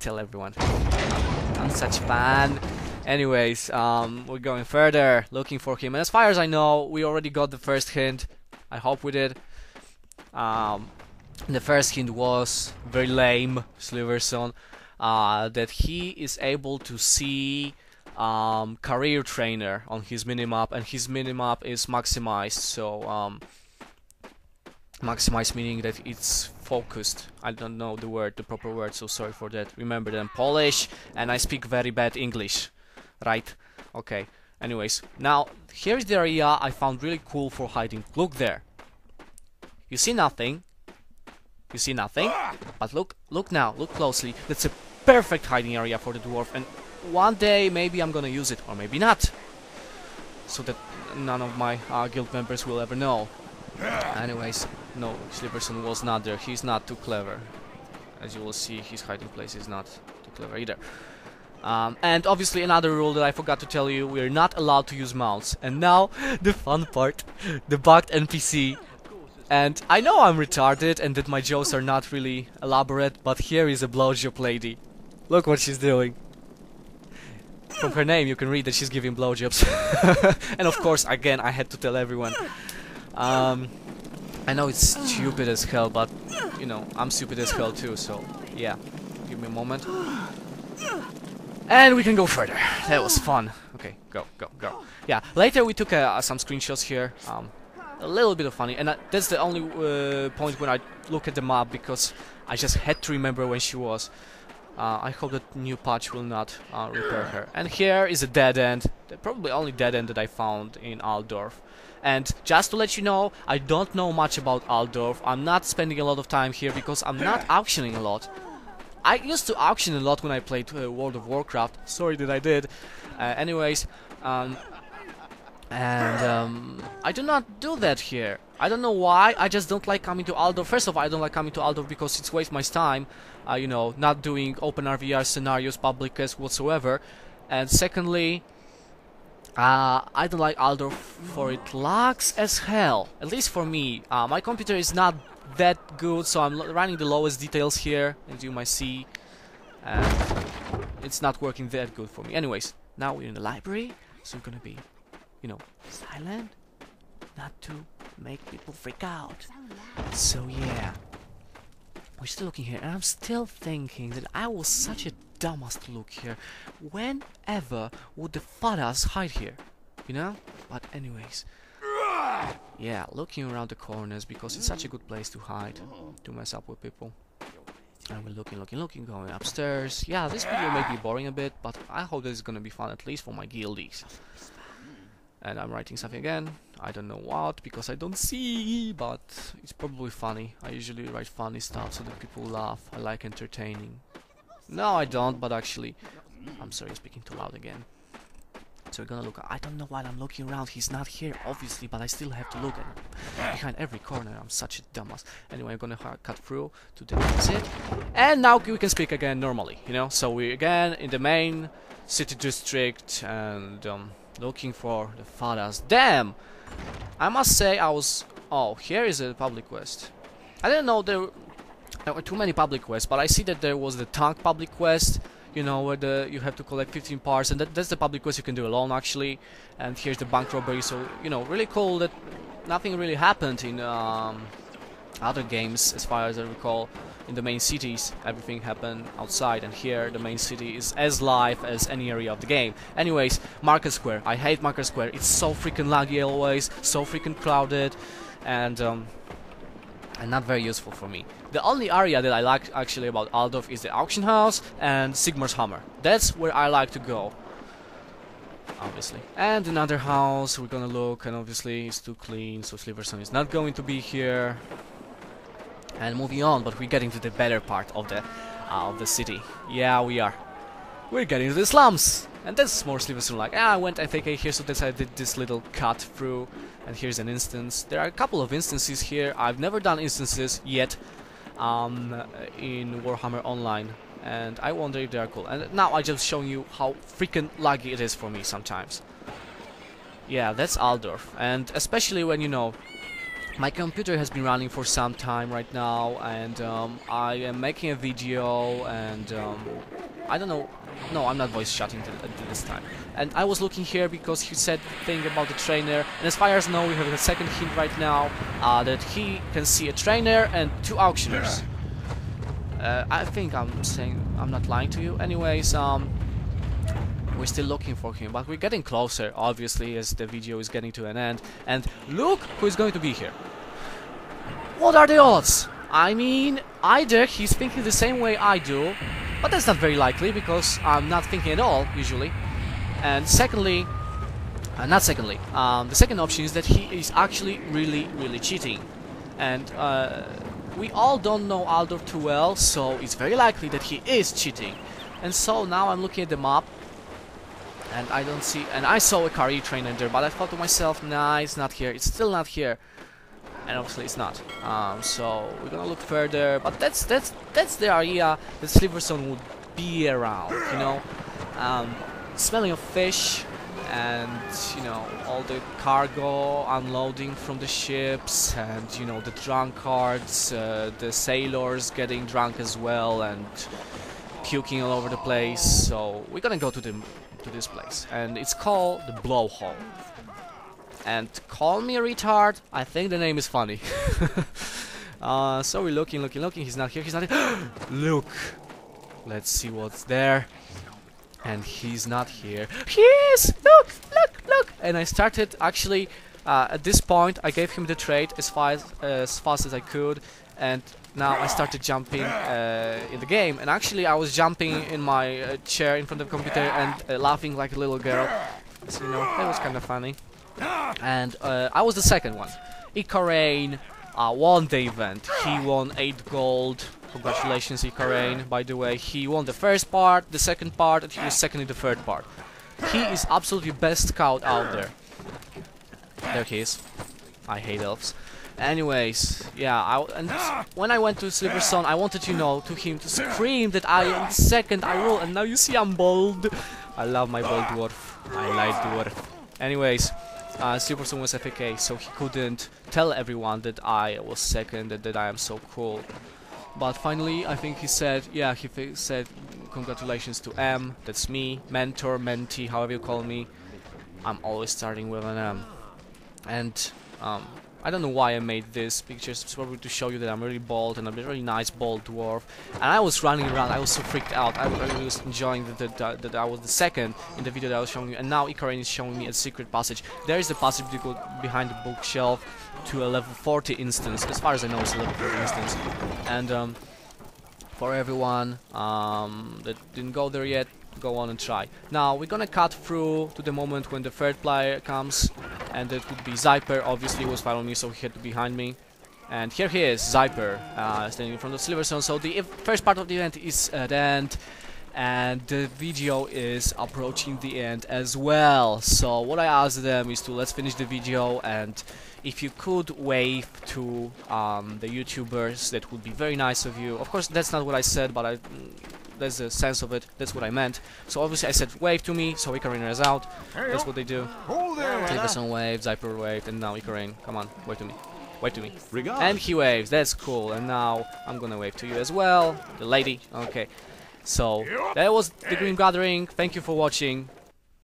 tell everyone. I'm such a fan. Anyways, we're going further, looking for him. And as far as I know, we already got the first hint. I hope we did. The first hint was very lame, Sliverson, that he is able to see career trainer on his minimap, and his minimap is maximized. So maximized meaning that it's focused. I don't know the proper word, so sorry for that. Remember that I'm Polish and I speak very bad English, right? Okay. Anyways, now here's the area I found really cool for hiding. Look there. You see nothing. You see nothing. But look now. Look closely. That's a perfect hiding area for the dwarf. And one day maybe I'm gonna use it, or maybe not, so that none of my guild members will ever know. Anyways, no, Sliverson was not there. He's not too clever. As you will see, his hiding place is not too clever either. And obviously another rule that I forgot to tell you, we're not allowed to use mounts. And now, the fun part, the bugged NPC. And I know I'm retarded and that my jokes are not really elaborate, but here is a blowjob lady. Look what she's doing. From her name you can read that she's giving blowjobs. And of course, again, I had to tell everyone. I know it's stupid as hell, but, you know, I'm stupid as hell too, so, yeah. Give me a moment. And we can go further. That was fun. Okay, go. Yeah, later we took some screenshots here. A little bit of funny, and that's the only point when I look at the map, because I just had to remember when she was. I hope that new patch will not repair her. And here is a dead end, the probably only dead end that I found in Altdorf. And just to let you know, I don't know much about Altdorf. I'm not spending a lot of time here because I'm not auctioning a lot. I used to auction a lot when I played World of Warcraft. Sorry that I did. Anyways, I do not do that here. I don't know why. I just don't like coming to Altdorf. First of all, I don't like coming to Altdorf because it's waste my time. You know, not doing open RVR scenarios, public quests whatsoever. And secondly, I don't like Altdorf for it lags as hell. At least for me. My computer is not that good, so I'm running the lowest details here, as you might see. And it's not working that good for me. Anyways, now we're in the library, so we're gonna be, you know, silent, not to make people freak out. So yeah, we're still looking here, and I'm still thinking that I was such a dumbass to look here. Whenever would the fathers hide here, you know? But anyways, yeah, looking around the corners because it's such a good place to hide, to mess up with people. And we're looking, going upstairs. Yeah, this video may be boring a bit, but I hope this is gonna be fun, at least for my guildies. And I'm writing something again. I don't know what, because I don't see, but it's probably funny. I usually write funny stuff so that people laugh. I like entertaining. No, I don't, but actually... I'm sorry, speaking too loud again. So we're gonna look... I don't know why I'm looking around. He's not here, obviously, but I still have to look at him. Behind every corner, I'm such a dumbass. Anyway, I'm gonna cut through to the exit. And now we can speak again normally, you know? So we're again in the main city district, and... looking for the fathers. Damn! I must say I was... Oh, here is a public quest. I didn't know there were too many public quests, but I see that there was the tank public quest, you know, where you have to collect 15 parts, and that's the public quest you can do alone, actually. And here's the bank robbery, so, you know, really cool that nothing really happened in other games, as far as I recall. In the main cities, everything happened outside, and here the main city is as live as any area of the game. Anyways, Market Square. I hate Market Square. It's so freaking laggy always, so freaking crowded, and not very useful for me. The only area that I like actually about Altdorf is the auction house and Sigmar's Hammer. That's where I like to go, obviously. And another house we're gonna look, and obviously it's too clean, so Sliverson is not going to be here. And moving on, but we're getting to the better part of the city. Yeah, we are. We're getting to the slums, and that's more Sliverson like. I went FAK here, so that's I did this little cut through. And here's an instance. There are a couple of instances here. I've never done instances yet in Warhammer Online, and I wonder if they are cool. And now I just showing you how freaking laggy it is for me sometimes. Yeah, that's Altdorf, and especially when, you know, My computer has been running for some time right now, and I am making a video, and I don't know. No, I'm not voice chatting this time. And I was looking here because he said the thing about the trainer, and as far as I know, we have a second hint right now that he can see a trainer and 2 auctioneers. I think I'm not lying to you. Anyways, we're still looking for him, but we're getting closer, obviously, as the video is getting to an end. And look who is going to be here. What are the odds? I mean, either he's thinking the same way I do, but that's not very likely because I'm not thinking at all, usually. And secondly, the second option is that he is actually really cheating. And we all don't know Aldor too well, so it's very likely that he is cheating. And so now I'm looking at the map, and I don't see, and I saw a Kari trainer there, but I thought to myself, nah, it's not here, it's still not here. And obviously it's not. So we're gonna look further, but that's the area that Silverstone would be around, you know. Smelling of fish, and you know, all the cargo unloading from the ships, and you know, the drunkards, the sailors getting drunk as well, and puking all over the place. So we're gonna go to this place, and it's called the Blowhole. And call me a retard, I think the name is funny. So we're looking, he's not here, Look! Let's see what's there. And he's not here. He is! Look! And I started, actually, at this point, I gave him the trade as fast as I could. And now I started jumping in the game. And actually, I was jumping in my chair in front of the computer and laughing like a little girl. So, you know, that was kind of funny. And I was the second one. Ikarain won the event. He won 8 gold. Congratulations, Ikarain. By the way, he won the first part, the second part, and he was second in the third part. He is absolutely best scout out there. There he is. I hate elves. Anyways, yeah, and when I went to Silverstone, I wanted, you know, him to scream that I am second, I rule, and now you see I'm bold. I love my bold dwarf. I like dwarf. Anyways, Silverstone was FAK, so he couldn't tell everyone that I was second and that I am so cool. But finally, I think he said, yeah, he said congratulations to M, that's me, mentor, mentee, however you call me. I'm always starting with an M. And I don't know why I made this picture, it's probably to show you that I'm really bold and I'm a really nice bold dwarf. And I was running around, I was so freaked out, I was enjoying that I was the second in the video that I was showing you. And now Ikarain is showing me a secret passage. There is a passage to go behind the bookshelf to a level 40 instance. As far as I know, it's a level 40 instance. And for everyone that didn't go there yet, go on and try. Now we're gonna cut through to the moment when the third player comes, and that would be Zyper. Obviously he was following me, so he had to be behind me. And here he is, Zyper, standing in front of Silverstone. So the first part of the event is at the end, and the video is approaching the end as well. So what I asked them is to let's finish the video, and if you could wave to the YouTubers, that would be very nice of you. Of course, that's not what I said, but that's the sense of it. That's what I meant. So obviously I said wave to me, so Ikarain is out. That's what they do. Silverstone waved, Zyper waved, and now Ikarain, come on, wave to me. Wave to me. And he waves, that's cool. And now I'm gonna wave to you as well. The lady, okay. So that was the Green Gathering. Thank you for watching.